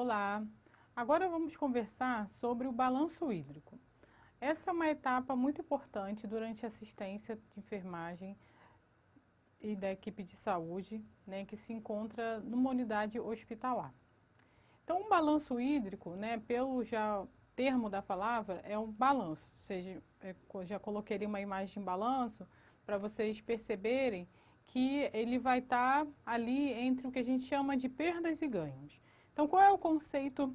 Olá! Agora vamos conversar sobre o balanço hídrico. Essa é uma etapa muito importante durante a assistência de enfermagem e da equipe de saúde, né, que se encontra numa unidade hospitalar. Então, o balanço hídrico, né, pelo já termo da palavra, é um balanço. Ou seja, já coloquei uma imagem de balanço para vocês perceberem que ele vai estar ali entre o que a gente chama de perdas e ganhos. Então, qual é o conceito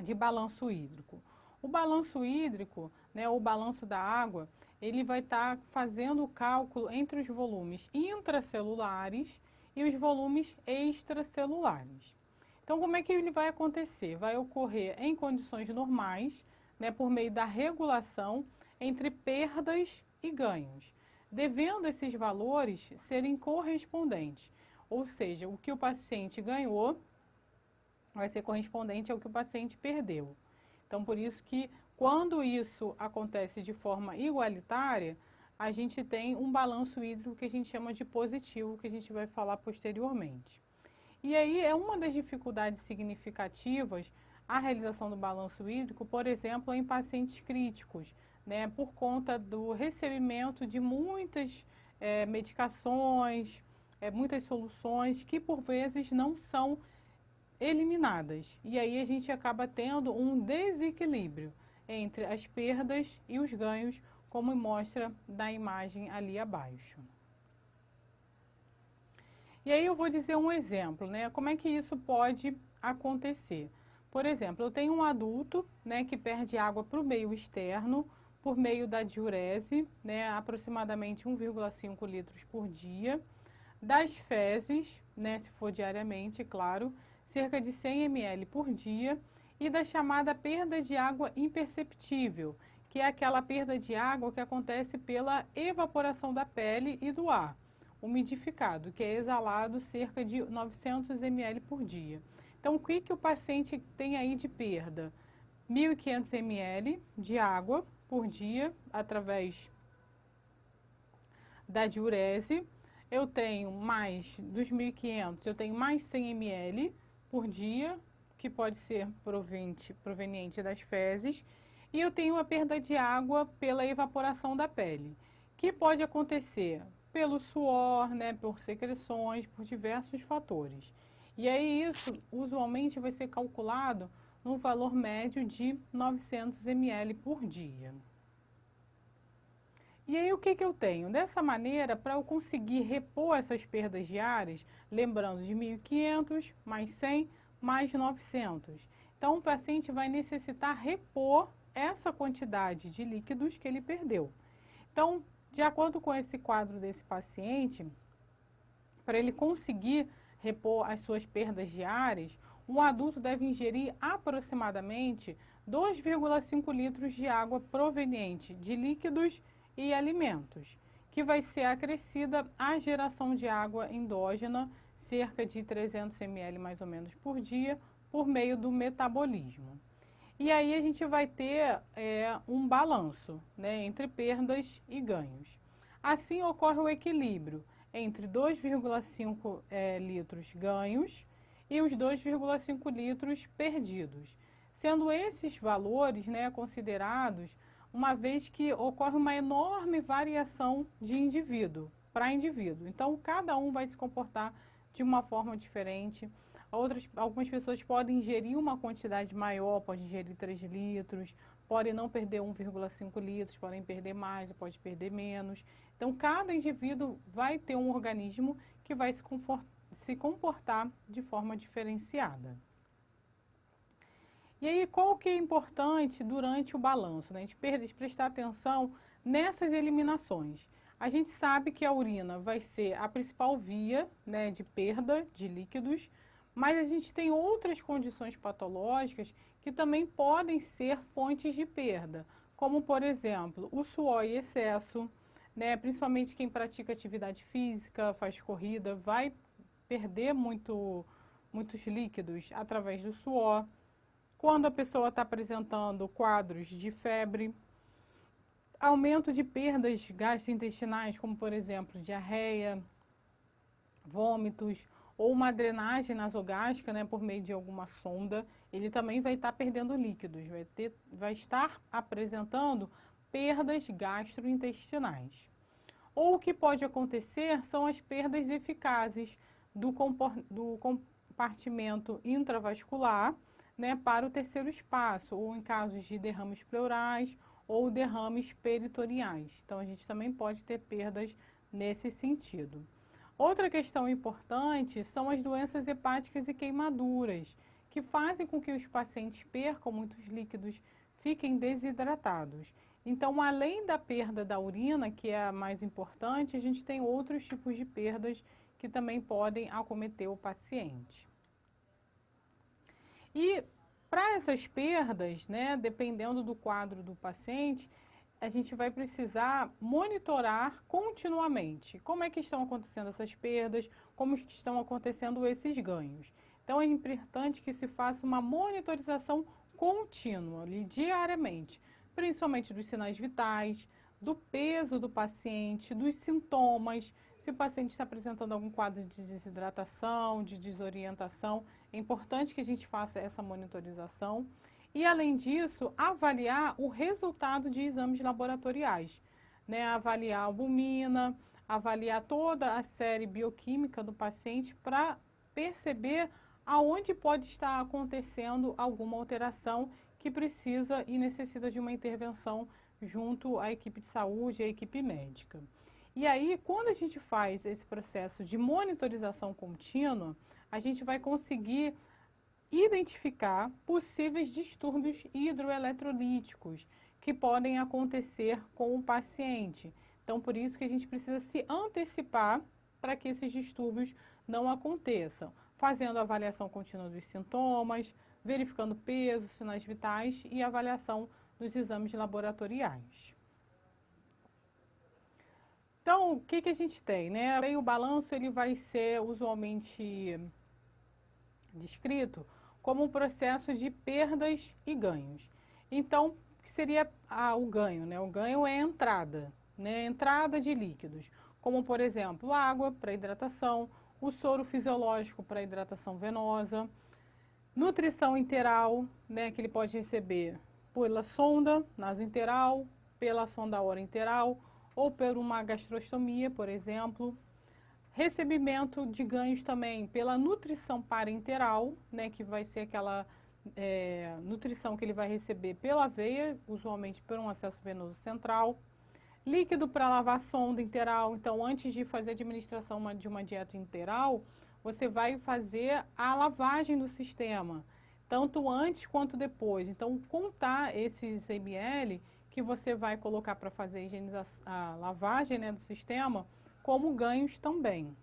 de balanço hídrico? O balanço hídrico, né, o balanço da água, ele vai estar fazendo o cálculo entre os volumes intracelulares e os volumes extracelulares. Então, como é que ele vai acontecer? Vai ocorrer em condições normais, né, por meio da regulação entre perdas e ganhos, devendo esses valores serem correspondentes, ou seja, o que o paciente ganhou vai ser correspondente ao que o paciente perdeu. Então, por isso que quando isso acontece de forma igualitária, a gente tem um balanço hídrico que a gente chama de positivo, que a gente vai falar posteriormente. E aí é uma das dificuldades significativas a realização do balanço hídrico, por exemplo, em pacientes críticos, né, por conta do recebimento de muitas medicações, muitas soluções que por vezes não são eliminadas. E aí a gente acaba tendo um desequilíbrio entre as perdas e os ganhos, como mostra na imagem ali abaixo. E aí eu vou dizer um exemplo, né? Como é que isso pode acontecer? Por exemplo, eu tenho um adulto, né, que perde água para o meio externo por meio da diurese, né, aproximadamente 1,5 litros por dia. Das fezes, né, se for diariamente, claro, cerca de 100 ml por dia. E da chamada perda de água imperceptível, que é aquela perda de água que acontece pela evaporação da pele e do ar umidificado, que é exalado cerca de 900 ml por dia. Então, o que o paciente tem aí de perda? 1.500 ml de água por dia, através da diurese. Eu tenho mais dos 1.500, eu tenho mais 100 ml por dia, que pode ser proveniente das fezes. E eu tenho a perda de água pela evaporação da pele, que pode acontecer pelo suor, né, por secreções, por diversos fatores. E aí isso usualmente vai ser calculado no valor médio de 900 ml por dia. E aí o que eu tenho? Dessa maneira, para eu conseguir repor essas perdas diárias, lembrando de 1.500 mais 100 mais 900. Então o paciente vai necessitar repor essa quantidade de líquidos que ele perdeu. Então, de acordo com esse quadro desse paciente, para ele conseguir repor as suas perdas diárias, um adulto deve ingerir aproximadamente 2,5 litros de água proveniente de líquidos e alimentos, que vai ser acrescida à geração de água endógena, cerca de 300 ml mais ou menos por dia, por meio do metabolismo. E aí a gente vai ter um balanço, né, entre perdas e ganhos. Assim ocorre o equilíbrio entre 2,5 litros ganhos e os 2,5 litros perdidos, sendo esses valores, né, considerados, uma vez que ocorre uma enorme variação de indivíduo para indivíduo. Então, cada um vai se comportar de uma forma diferente. Algumas pessoas podem ingerir uma quantidade maior, pode ingerir 3 litros, podem não perder 1,5 litros, podem perder mais, pode perder menos. Então, cada indivíduo vai ter um organismo que vai se comportar de forma diferenciada. E aí, qual que é importante durante o balanço? Né? A gente prestar atenção nessas eliminações. A gente sabe que a urina vai ser a principal via, né, de perda de líquidos, mas a gente tem outras condições patológicas que também podem ser fontes de perda, como, por exemplo, o suor em excesso, né, principalmente quem pratica atividade física, faz corrida, vai perder muitos líquidos através do suor. Quando a pessoa está apresentando quadros de febre, aumento de perdas gastrointestinais, como por exemplo diarreia, vômitos, ou uma drenagem nasogástrica, né, por meio de alguma sonda, ele também vai estar perdendo líquidos, vai estar apresentando perdas gastrointestinais. Ou o que pode acontecer são as perdas eficazes do compartimento intravascular, né, para o terceiro espaço, ou em casos de derrames pleurais ou derrames peritoneais. Então, a gente também pode ter perdas nesse sentido. Outra questão importante são as doenças hepáticas e queimaduras, que fazem com que os pacientes percam muitos líquidos, fiquem desidratados. Então, além da perda da urina, que é a mais importante, a gente tem outros tipos de perdas que também podem acometer o paciente. E para essas perdas, né, dependendo do quadro do paciente, a gente vai precisar monitorar continuamente como é que estão acontecendo essas perdas, como estão acontecendo esses ganhos. Então, é importante que se faça uma monitorização contínua, ali, diariamente, principalmente dos sinais vitais, do peso do paciente, dos sintomas, se o paciente está apresentando algum quadro de desidratação, de desorientação, é importante que a gente faça essa monitorização. E, além disso, avaliar o resultado de exames laboratoriais, né? Avaliar a albumina, avaliar toda a série bioquímica do paciente para perceber aonde pode estar acontecendo alguma alteração que precisa e necessita de uma intervenção junto à equipe de saúde e à equipe médica. E aí, quando a gente faz esse processo de monitorização contínua, a gente vai conseguir identificar possíveis distúrbios hidroeletrolíticos que podem acontecer com o paciente. Então, por isso que a gente precisa se antecipar para que esses distúrbios não aconteçam, fazendo a avaliação contínua dos sintomas, verificando peso, sinais vitais e avaliação dos exames laboratoriais. Então, o que a gente tem, né? O balanço ele vai ser usualmente descrito como um processo de perdas e ganhos. Então, o que seria o ganho, né? O ganho é a entrada, né? Entrada de líquidos, como por exemplo, água para hidratação, o soro fisiológico para hidratação venosa, nutrição enteral, né? Que ele pode receber pela sonda nasointeral, pela sonda orointeral ou por uma gastrostomia, por exemplo. Recebimento de ganhos também pela nutrição parenteral, né, que vai ser aquela nutrição que ele vai receber pela veia, usualmente por um acesso venoso central. Líquido para lavar sonda enteral, então antes de fazer a administração de uma dieta enteral, você vai fazer a lavagem do sistema, tanto antes quanto depois. Então, contar esses ml que você vai colocar para fazer a lavagem, né, do sistema, como ganhos também.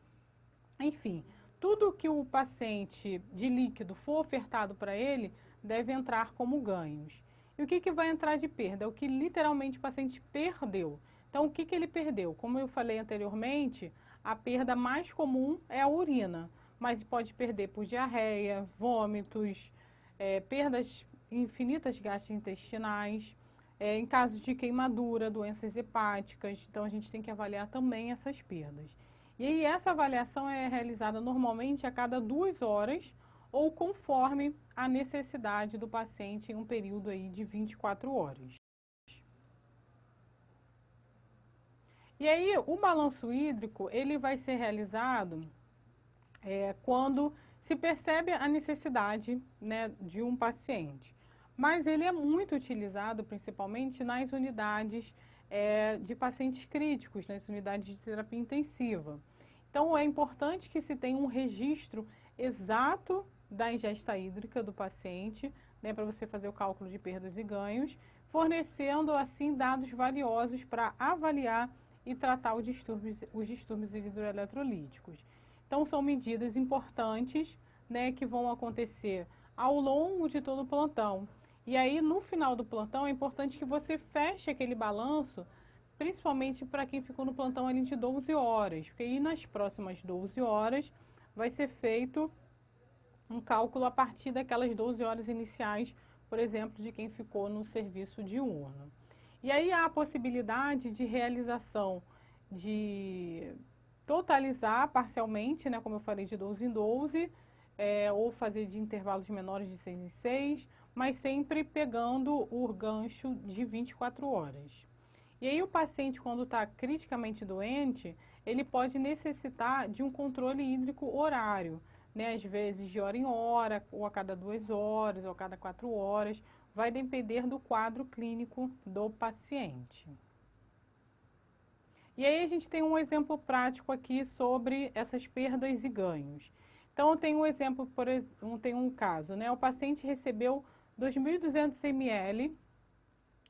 Enfim, tudo que o paciente de líquido for ofertado para ele deve entrar como ganhos. E o que vai entrar de perda? É o que literalmente o paciente perdeu. Então, o que ele perdeu? Como eu falei anteriormente, a perda mais comum é a urina, mas pode perder por diarreia, vômitos, perdas infinitas gastrointestinais, em casos de queimadura, doenças hepáticas. Então, a gente tem que avaliar também essas perdas. E aí, essa avaliação é realizada normalmente a cada 2 horas ou conforme a necessidade do paciente em um período aí de 24 horas. E aí, o balanço hídrico, ele vai ser realizado quando se percebe a necessidade, né, de um paciente. Mas ele é muito utilizado principalmente nas unidades de pacientes críticos, nas unidades de terapia intensiva. Então, é importante que se tenha um registro exato da ingesta hídrica do paciente, né, para você fazer o cálculo de perdas e ganhos, fornecendo, assim, dados valiosos para avaliar e tratar os distúrbios hidroeletrolíticos. Então, são medidas importantes, né, que vão acontecer ao longo de todo o plantão. E aí, no final do plantão, é importante que você feche aquele balanço, principalmente para quem ficou no plantão ali de 12 horas, porque aí nas próximas 12 horas vai ser feito um cálculo a partir daquelas 12 horas iniciais, por exemplo, de quem ficou no serviço diurno. E aí há a possibilidade de realização de totalizar parcialmente, né, como eu falei, de 12 em 12, ou fazer de intervalos menores de 6 em 6, mas sempre pegando o gancho de 24 horas. E aí o paciente, quando está criticamente doente, ele pode necessitar de um controle hídrico horário, né? Às vezes de hora em hora, ou a cada 2 horas, ou a cada 4 horas, vai depender do quadro clínico do paciente. E aí a gente tem um exemplo prático aqui sobre essas perdas e ganhos. Então, eu tenho um exemplo, tenho um caso, né? O paciente recebeu 2.200 ml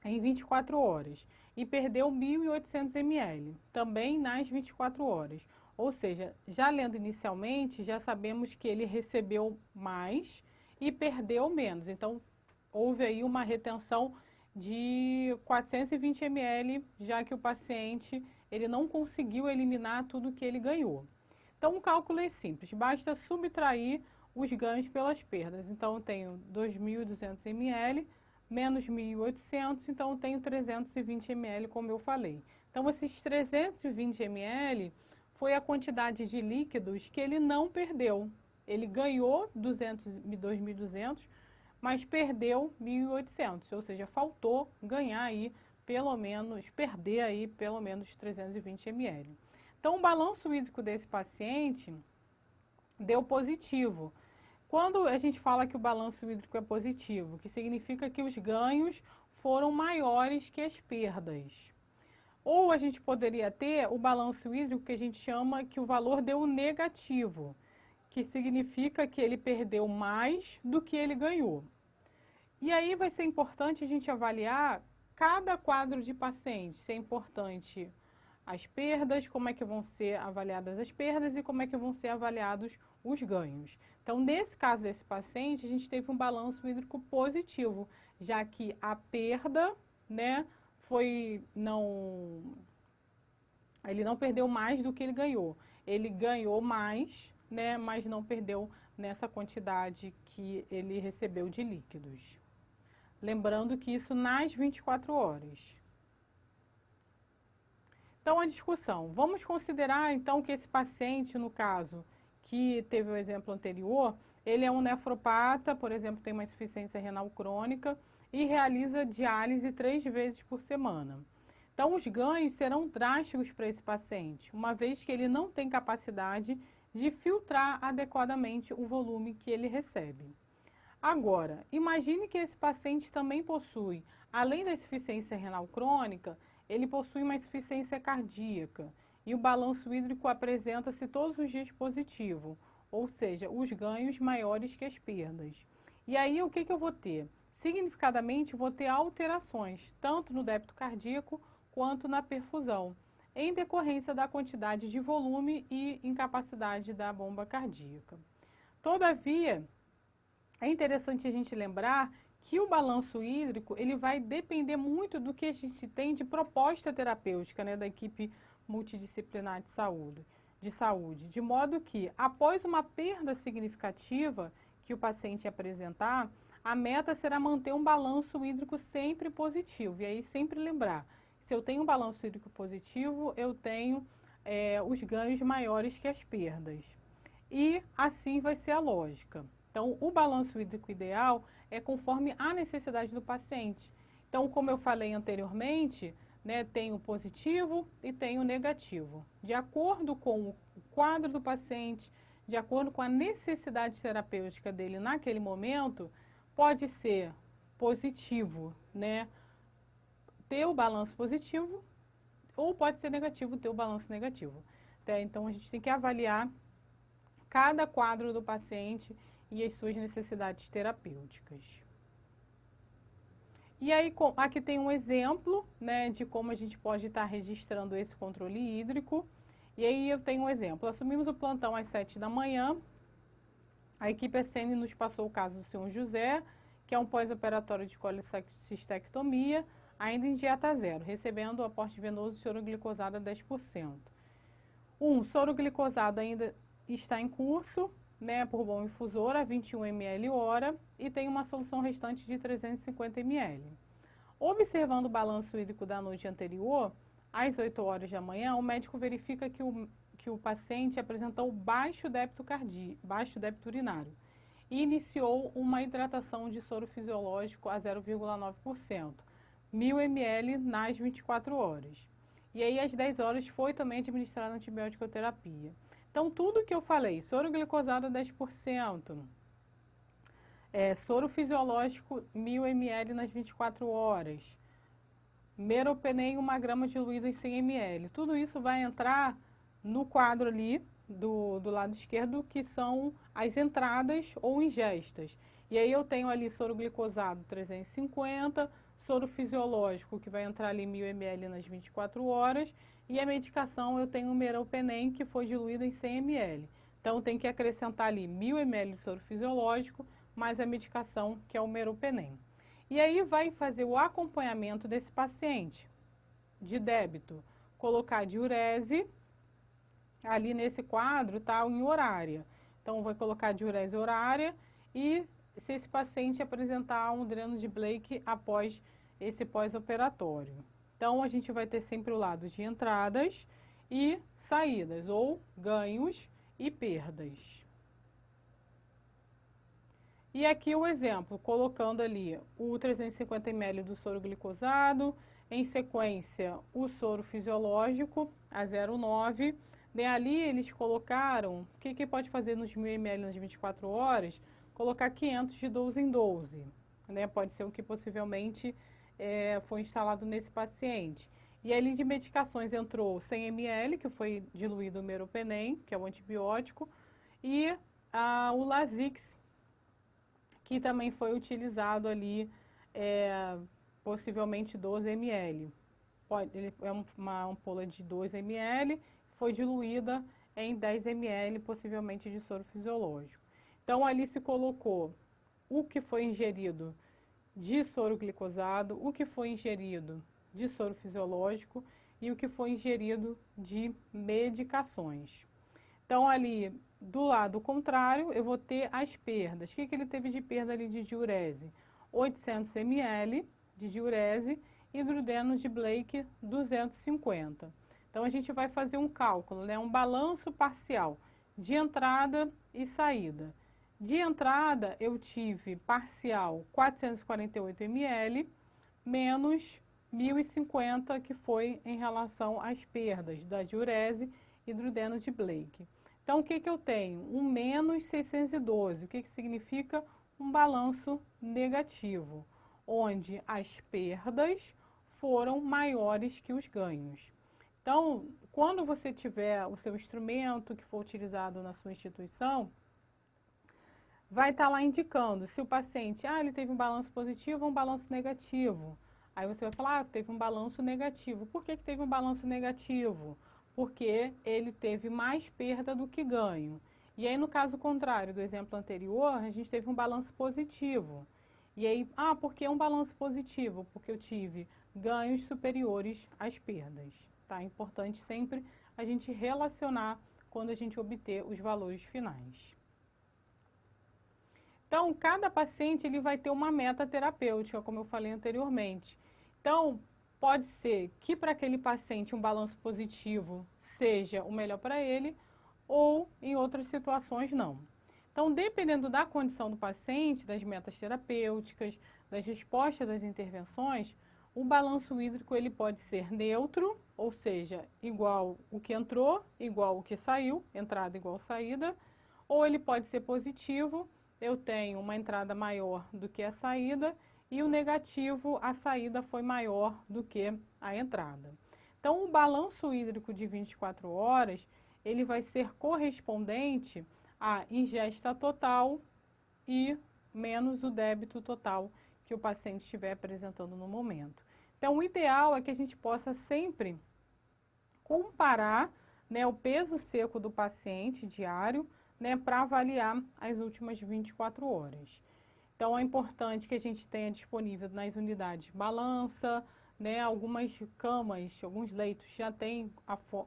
em 24 horas e perdeu 1.800 ml, também nas 24 horas. Ou seja, já lendo inicialmente, já sabemos que ele recebeu mais e perdeu menos. Então, houve aí uma retenção de 420 ml, já que o paciente ele não conseguiu eliminar tudo que ele ganhou. Então, o cálculo é simples, basta subtrair os ganhos pelas perdas. Então, eu tenho 2.200 ml menos 1.800, então eu tenho 320 ml, como eu falei. Então, esses 320 ml foi a quantidade de líquidos que ele não perdeu. Ele ganhou 2.200, mas perdeu 1.800, ou seja, faltou ganhar aí pelo menos, perder aí pelo menos 320 ml. Então, o balanço hídrico desse paciente deu positivo. Quando a gente fala que o balanço hídrico é positivo, que significa que os ganhos foram maiores que as perdas. Ou a gente poderia ter o balanço hídrico que a gente chama que o valor deu negativo, que significa que ele perdeu mais do que ele ganhou. E aí vai ser importante a gente avaliar cada quadro de paciente, se é importante as perdas, como é que vão ser avaliadas as perdas e como é que vão ser avaliados os ganhos. Então, nesse caso desse paciente, a gente teve um balanço hídrico positivo, já que a perda, né, ele não perdeu mais do que ele ganhou. Ele ganhou mais, né, mas não perdeu nessa quantidade que ele recebeu de líquidos. Lembrando que isso nas 24 horas. Então, a discussão. Vamos considerar, então, que esse paciente, no caso, que teve o exemplo anterior, ele é um nefropata, por exemplo, tem uma insuficiência renal crônica e realiza diálise 3 vezes por semana. Então, os ganhos serão drásticos para esse paciente, uma vez que ele não tem capacidade de filtrar adequadamente o volume que ele recebe. Agora, imagine que esse paciente também possui, além da insuficiência renal crônica, ele possui uma insuficiência cardíaca e o balanço hídrico apresenta-se todos os dias positivo, ou seja, os ganhos maiores que as perdas. E aí o que eu vou ter? Significadamente vou ter alterações, tanto no débito cardíaco quanto na perfusão, em decorrência da quantidade de volume e incapacidade da bomba cardíaca. Todavia, é interessante a gente lembrar que o balanço hídrico ele vai depender muito do que a gente tem de proposta terapêutica, né, da equipe multidisciplinar de saúde, de modo que, após uma perda significativa que o paciente apresentar, a meta será manter um balanço hídrico sempre positivo. E aí sempre lembrar, se eu tenho um balanço hídrico positivo, eu tenho os ganhos maiores que as perdas. E assim vai ser a lógica. Então, o balanço hídrico ideal é conforme a necessidade do paciente. Então, como eu falei anteriormente, né, tem o positivo e tem o negativo. De acordo com o quadro do paciente, de acordo com a necessidade terapêutica dele naquele momento, pode ser positivo, né, ter o balanço positivo, ou pode ser negativo, ter o balanço negativo. Então, a gente tem que avaliar cada quadro do paciente e as suas necessidades terapêuticas. E aí, aqui tem um exemplo, né, de como a gente pode estar registrando esse controle hídrico. E aí eu tenho um exemplo. Assumimos o plantão às 7 da manhã. A equipe SM nos passou o caso do senhor José, que é um pós-operatório de colecistectomia, ainda em dieta zero, recebendo o aporte venoso de soro glicosado a 10%. Soro glicosado ainda está em curso, né, por bom infusor a 21 ml hora e tem uma solução restante de 350 ml. Observando o balanço hídrico da noite anterior, às 8 horas da manhã, o médico verifica que que o paciente apresentou baixo débito urinário e iniciou uma hidratação de soro fisiológico a 0,9%, 1000 ml nas 24 horas. E aí, às 10 horas, foi também administrada antibiótico-terapia. Então, tudo que eu falei, soro glicosado 10%, soro fisiológico 1000 ml nas 24 horas, meropenem 1 grama diluído em 100 ml. Tudo isso vai entrar no quadro ali do lado esquerdo, que são as entradas ou ingestas. E aí eu tenho ali soro glicosado 350, soro fisiológico, que vai entrar ali 1000 ml nas 24 horas, e a medicação eu tenho o meropenem, que foi diluído em 100 ml. Então tem que acrescentar ali 1000 ml de soro fisiológico, mais a medicação, que é o meropenem. E aí vai fazer o acompanhamento desse paciente de débito, colocar diurese, ali nesse quadro está em horária. Então vai colocar diurese horária e se esse paciente apresentar um dreno de Blake após esse pós-operatório. Então a gente vai ter sempre o lado de entradas e saídas, ou ganhos e perdas. E aqui o exemplo, colocando ali o 350 ml do soro glicosado, em sequência o soro fisiológico a 0,9. Ali eles colocaram, o que pode fazer nos 1000 ml nas 24 horas? Colocar 500 de 12 em 12. Pode ser o que possivelmente foi instalado nesse paciente. E ali de medicações entrou 100 ml, que foi diluído o meropenem, que é o antibiótico, e o Lasix, que também foi utilizado ali, possivelmente 12 ml. Ele é uma ampola de 2 ml, foi diluída em 10 ml, possivelmente de soro fisiológico. Então, ali se colocou o que foi ingerido de soro glicosado, o que foi ingerido de soro fisiológico e o que foi ingerido de medicações. Então, ali do lado contrário, eu vou ter as perdas. O que ele teve de perda ali de diurese? 800 ml de diurese e drudeno de Blake 250. Então, a gente vai fazer um cálculo, um balanço parcial de entrada e saída. De entrada, eu tive parcial 448 ml menos 1050, que foi em relação às perdas da diurese e drudeno de Blake. Então, o que eu tenho? Um menos 612, o que significa um balanço negativo, onde as perdas foram maiores que os ganhos. Então, quando você tiver o seu instrumento que for utilizado na sua instituição, vai estar lá indicando se o paciente, ele teve um balanço positivo ou um balanço negativo. Aí você vai falar, teve um balanço negativo. Por que teve um balanço negativo? Porque ele teve mais perda do que ganho. E aí, no caso contrário do exemplo anterior, a gente teve um balanço positivo. E aí, por que um balanço positivo? Porque eu tive ganhos superiores às perdas. Tá? É importante sempre a gente relacionar quando a gente obter os valores finais. Então, cada paciente ele vai ter uma meta terapêutica, como eu falei anteriormente. Então, pode ser que para aquele paciente um balanço positivo seja o melhor para ele, ou em outras situações não. Então, dependendo da condição do paciente, das metas terapêuticas, das respostas às intervenções, o balanço hídrico ele pode ser neutro, ou seja, igual o que entrou, igual o que saiu, entrada igual saída, ou ele pode ser positivo, eu tenho uma entrada maior do que a saída, e o negativo, a saída foi maior do que a entrada. Então, o balanço hídrico de 24 horas, ele vai ser correspondente à ingesta total e menos o débito total que o paciente estiver apresentando no momento. Então, o ideal é que a gente possa sempre comparar o peso seco do paciente diário para avaliar as últimas 24 horas. Então, é importante que a gente tenha disponível nas unidades balança, algumas camas, alguns leitos já têm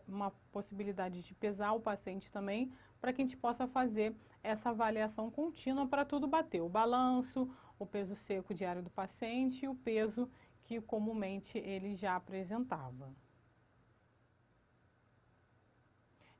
uma possibilidade de pesar o paciente também, para que a gente possa fazer essa avaliação contínua para tudo bater. O balanço, o peso seco diário do paciente e o peso que comumente ele já apresentava.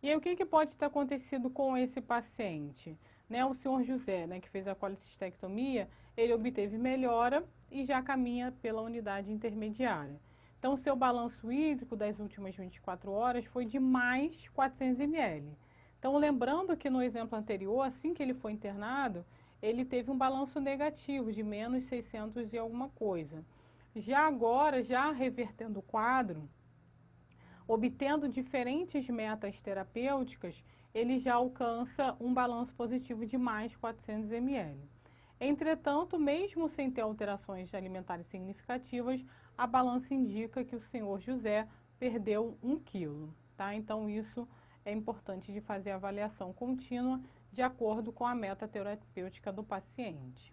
E aí, o que pode ter acontecido com esse paciente? Né, o senhor José, né, que fez a colecistectomia, ele obteve melhora e já caminha pela unidade intermediária. Então, o seu balanço hídrico das últimas 24 horas foi de mais 400 ml. Então, lembrando que no exemplo anterior, assim que ele foi internado, ele teve um balanço negativo de menos 600 e alguma coisa. Já agora, já revertendo o quadro, obtendo diferentes metas terapêuticas, ele já alcança um balanço positivo de mais 400 ml. Entretanto, mesmo sem ter alterações alimentares significativas, a balança indica que o senhor José perdeu 1 quilo. Tá? Então, isso é importante de fazer a avaliação contínua de acordo com a meta terapêutica do paciente.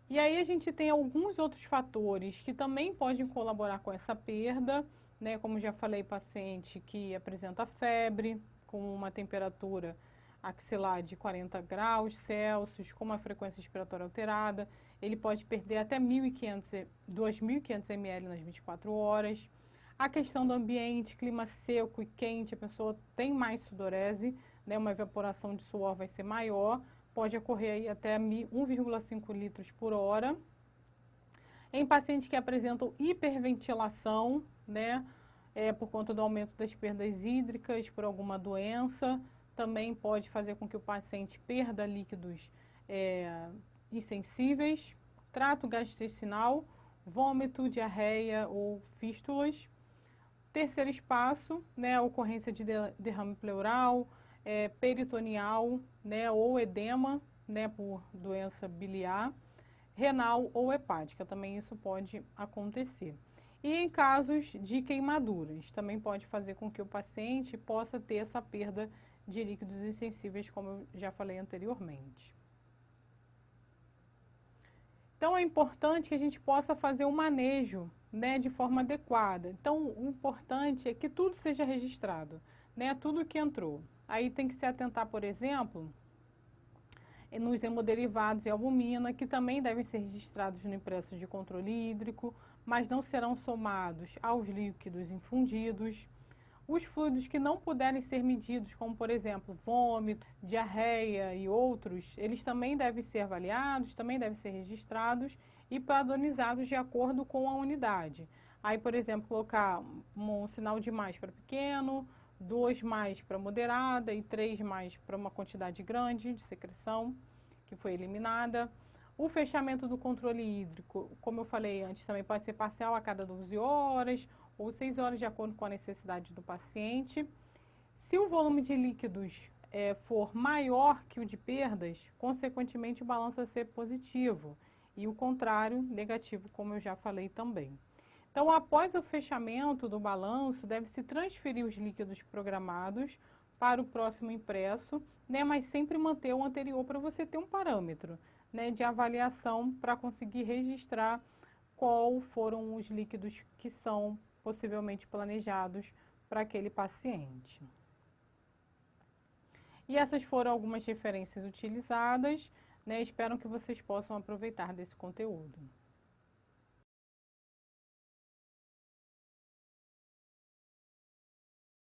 E aí a gente tem alguns outros fatores que também podem colaborar com essa perda, né? Como já falei, paciente que apresenta febre, com uma temperatura axilar de 40 graus Celsius, com uma frequência respiratória alterada, ele pode perder até 2.500 ml nas 24 horas. A questão do ambiente, clima seco e quente, a pessoa tem mais sudorese, né? Uma evaporação de suor vai ser maior, pode ocorrer aí até 1,5 litros por hora. Em pacientes que apresentam hiperventilação, né, por conta do aumento das perdas hídricas por alguma doença, também pode fazer com que o paciente perda líquidos insensíveis, trato gastrointestinal, vômito, diarreia ou fístulas. Terceiro espaço, né, a ocorrência de derrame pleural, peritoneal, né, ou edema, né, por doença biliar, renal ou hepática, também isso pode acontecer. E em casos de queimaduras, também pode fazer com que o paciente possa ter essa perda de líquidos insensíveis, como eu já falei anteriormente. Então, é importante que a gente possa fazer um manejo, né, de forma adequada. Então, o importante é que tudo seja registrado, né, tudo que entrou. Aí tem que se atentar, por exemplo, nos hemoderivados e albumina, que também devem ser registrados no impresso de controle hídrico, mas não serão somados aos líquidos infundidos. Os fluidos que não puderem ser medidos, como por exemplo vômito, diarreia e outros, eles também devem ser avaliados, também devem ser registrados e padronizados de acordo com a unidade. Aí, por exemplo, colocar um sinal de mais para pequeno, 2 mais para moderada e 3 mais para uma quantidade grande de secreção que foi eliminada. O fechamento do controle hídrico, como eu falei antes, também pode ser parcial a cada 12 horas ou 6 horas, de acordo com a necessidade do paciente. Se o volume de líquidos for maior que o de perdas, consequentemente o balanço vai ser positivo e o contrário, negativo, como eu já falei também. Então, após o fechamento do balanço, deve-se transferir os líquidos programados para o próximo impresso, né, mas sempre manter o anterior para você ter um parâmetro, né, de avaliação para conseguir registrar qual foram os líquidos que são possivelmente planejados para aquele paciente. E essas foram algumas referências utilizadas, né? Espero que vocês possam aproveitar desse conteúdo.